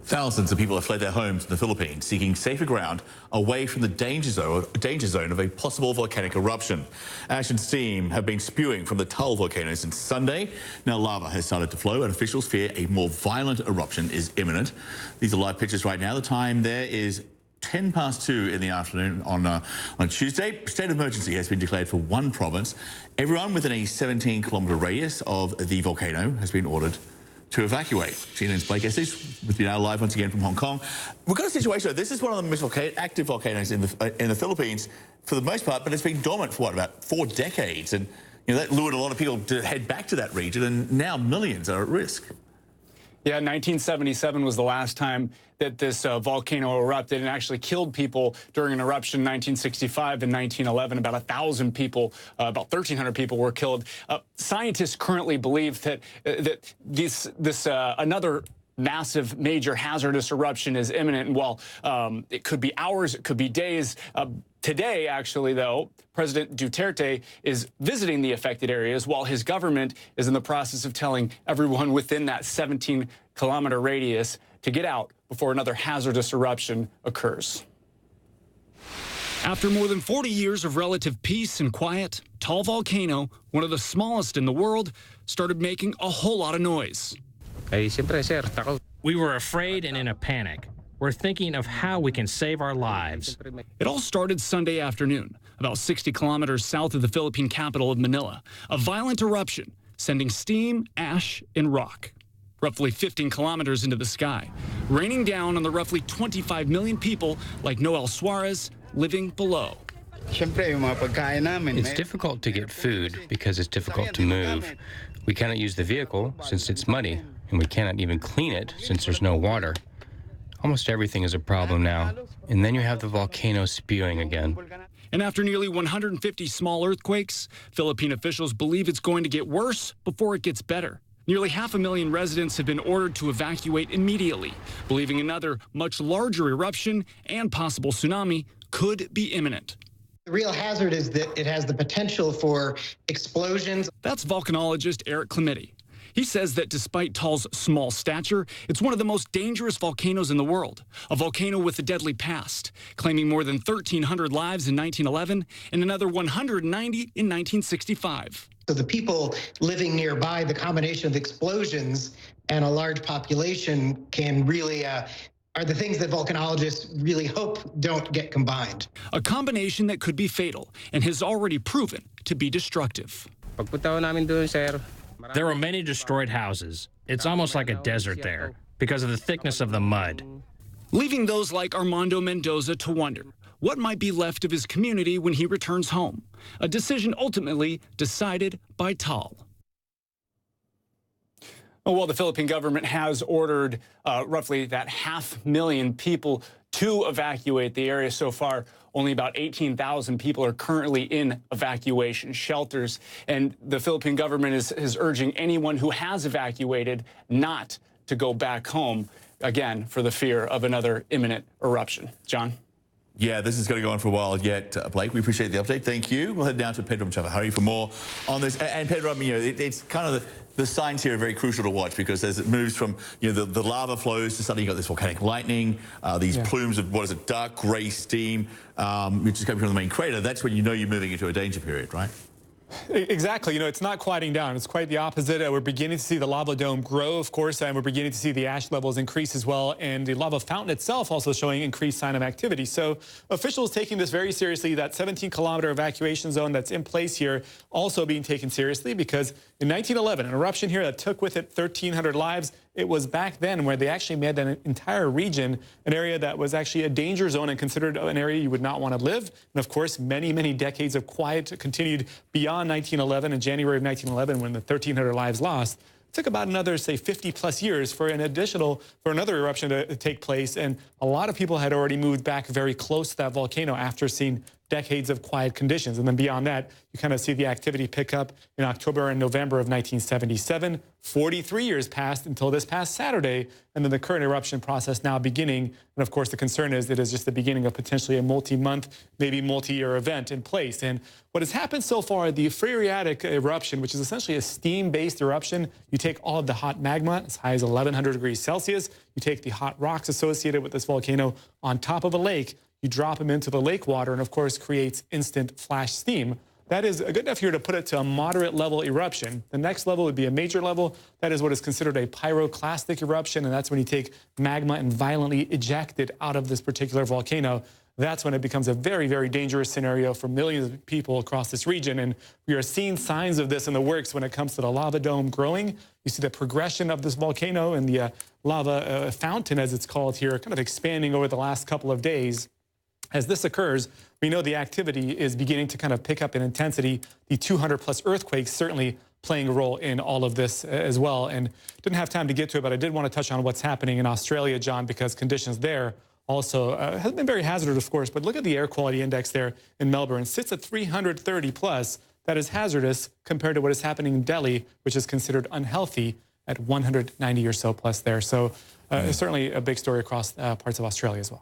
Thousands of people have fled their homes in the Philippines, seeking safer ground away from the danger zone of a possible volcanic eruption. Ash and steam have been spewing from the Taal Volcano since Sunday. Now lava has started to flow and officials fear a more violent eruption is imminent. These are live pictures right now. The time there is 2:10 in the afternoon on Tuesday. State of emergency has been declared for one province. Everyone within a 17-kilometre radius of the volcano has been ordered to evacuate. GNN's Blake Estes with you now live once again from Hong Kong. We've got a situation. This is one of the most active volcanoes in the Philippines for the most part, but it's been dormant for what, about 4 decades, and that lured a lot of people to head back to that region, and now millions are at risk. Yeah, 1977 was the last time that this volcano erupted and actually killed people during an eruption in 1965 and 1911. About 1,000 people, about 1,300 people were killed. Scientists currently believe that another massive major hazardous eruption is imminent. And while it could be hours, it could be days. Today, actually, though, President Duterte is visiting the affected areas while his government is in the process of telling everyone within that 17-kilometer radius to get out before another hazardous eruption occurs. After more than 40 years of relative peace and quiet, Taal Volcano, one of the smallest in the world, started making a whole lot of noise. We were afraid and in a panic. We're thinking of how we can save our lives. It all started Sunday afternoon, about 60 kilometers south of the Philippine capital of Manila. A violent eruption, sending steam, ash, and rock, roughly 15 kilometers into the sky, raining down on the roughly 25 million people like Noel Suarez living below. It's difficult to get food because it's difficult to move. We cannot use the vehicle since it's muddy, and we cannot even clean it since there's no water. Almost everything is a problem now. And then you have the volcano spewing again. And after nearly 150 small earthquakes, Philippine officials believe it's going to get worse before it gets better. Nearly 500,000 residents have been ordered to evacuate immediately, believing another much larger eruption and possible tsunami could be imminent. The real hazard is that it has the potential for explosions. That's volcanologist Eric Clementi. He says that despite Taal's small stature, it's one of the most dangerous volcanoes in the world, a volcano with a deadly past, claiming more than 1,300 lives in 1911 and another 190 in 1965. So the people living nearby, the combination of explosions and a large population can really are the things that volcanologists really hope don't get combined. A combination that could be fatal and has already proven to be destructive. There are many destroyed houses. It's almost like a desert there because of the thickness of the mud. Leaving those like Armando Mendoza to wonder what might be left of his community when he returns home. A decision ultimately decided by Taal. Well, the Philippine government has ordered roughly that 500,000 people to evacuate the area so far. Only about 18,000 people are currently in evacuation shelters. And the Philippine government is urging anyone who has evacuated not to go back home, again, for the fear of another imminent eruption. John? Yeah, this is going to go on for a while yet, Blake. We appreciate the update. Thank you. We'll head down to Pedro Mchavahari for more on this. And Pedro, it's kind of the signs here are very crucial to watch because as it moves from the lava flows to suddenly you got this volcanic lightning, these plumes of dark grey steam, which is coming from the main crater. That's when you know you're moving into a danger period, right? Exactly. It's not quieting down. It's quite the opposite. We're beginning to see the lava dome grow, of course, and we're beginning to see the ash levels increase as well, and the lava fountain itself also showing increased sign of activity. So officials taking this very seriously. That 17-kilometer evacuation zone that's in place here also being taken seriously because in 1911, an eruption here that took with it 1,300 lives, it was back then where they actually made that entire region an area that was actually a danger zone and considered an area you would not want to live. And of course, many, many decades of quiet continued beyond 1911. In January of 1911, when the 1,300 lives lost, it took about another, say, 50-plus years for another eruption to take place. And a lot of people had already moved back very close to that volcano after seeing decades of quiet conditions. And then beyond that, you kind of see the activity pick up in October and November of 1977. 43 years passed until this past Saturday, and then the current eruption process now beginning. And of course, the concern is it is just the beginning of potentially a multi-month, maybe multi-year event in place. And what has happened so far, the phreatic eruption, which is essentially a steam-based eruption, you take all of the hot magma as high as 1100 degrees Celsius, you take the hot rocks associated with this volcano on top of a lake, you drop them into the lake water, and of course creates instant flash steam. That is good enough here to put it to a moderate level eruption. The next level would be a major level. That is what is considered a pyroclastic eruption, and that's when you take magma and violently eject it out of this particular volcano. That's when it becomes a very, very dangerous scenario for millions of people across this region. And we are seeing signs of this in the works when it comes to the lava dome growing. You see the progression of this volcano and the lava fountain, as it's called here, kind of expanding over the last couple of days. As this occurs, we know the activity is beginning to kind of pick up in intensity. The 200-plus earthquakes certainly playing a role in all of this as well. And didn't have time to get to it, but I did want to touch on what's happening in Australia, John, because conditions there also have been very hazardous, of course. But look at the air quality index there in Melbourne. It sits at 330+. That is hazardous compared to what is happening in Delhi, which is considered unhealthy at 190 or so plus there. So certainly a big story across parts of Australia as well.